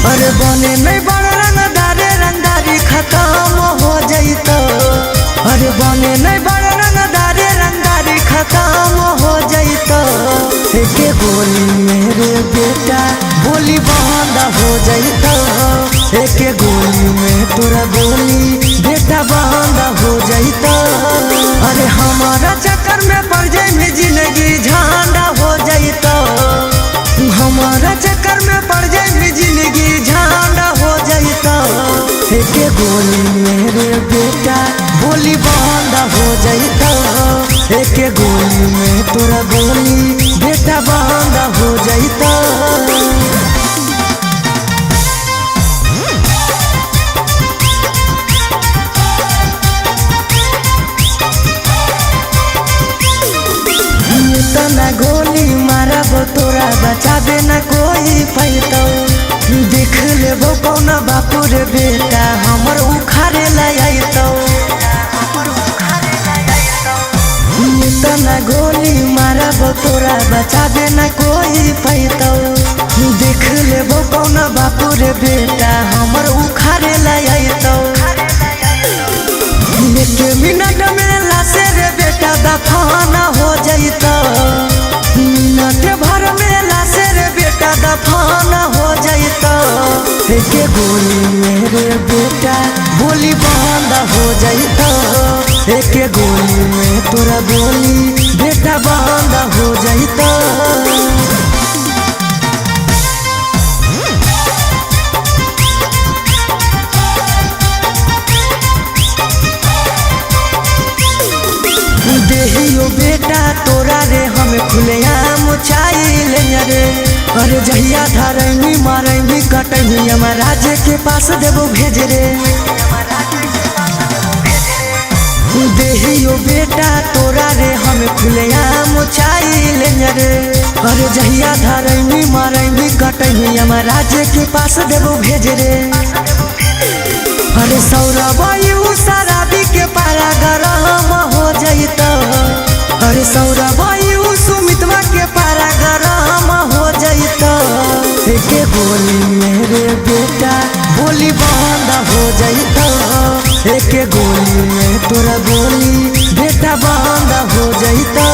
अरे बने नहीं बड़ रंगदारे रंगदारी खत्म हो जाइतो। अरे बने नहीं बड़ रंगदारे रंगदारी खत्म हो जाइतो। एक गोली मेरे बेटा बोली बंद हो जाइतो। एक गोली में तोरा बोली बेटा बंद हो जाइतो। अरे हमारा चक्कर में पड़ जाए जिंदगी झंडा हो जाइतो। हमारा चक्कर में पड़ जाए जिंदगी झंडा हो जाइतो। एक गोली मेरे बेटा बोली बंद हो जाइतो। एक गोली में तोरा बोली बेटा बंद हो जाइतो। तना गोली मारब तोरा बचाबे न कोई पैतो। देख लेबो कौन बापू रे बेटा हमर उखाड़े लाइतो। तना गोली मारब तोरा बचाबे न कोई पैतो। देख लेबो कौन बापू रे बेटा हमर उखाड़े लाइतो। एक मिनट में लाशे रे बेटा दफन हो जाइतो। मिनट भर में लाशे रे बेटा दफन हो जाइतो। एक गोली मेरे बेटा बोली बंद हो जाइतो। एक गोली में तोरा बोली बेटा बंद हो जाइतो। देहियो बेटा तोरा रे हमें खुलेआम चाइल रे। अरे जहिया धरमी मारमी कटमी हमारा जे के पास देबो भेज रे। देहियो बेटा तोरा रे हमें खुलेआम चाइल रे। अरे जहिया धरमी मारमी कटमी हमारा जे के पास देबो भेज रे। अरे सौरभ शराबी के पारा गरम हो जाइतो। अरे सौरभ सुमितवा के पारा गरम हो जाइतो। एक गोली मेरे बेटा बोली बंद हो जाइतो। एक गोली में तोरा बोली बेटा बंद हो जाइतो।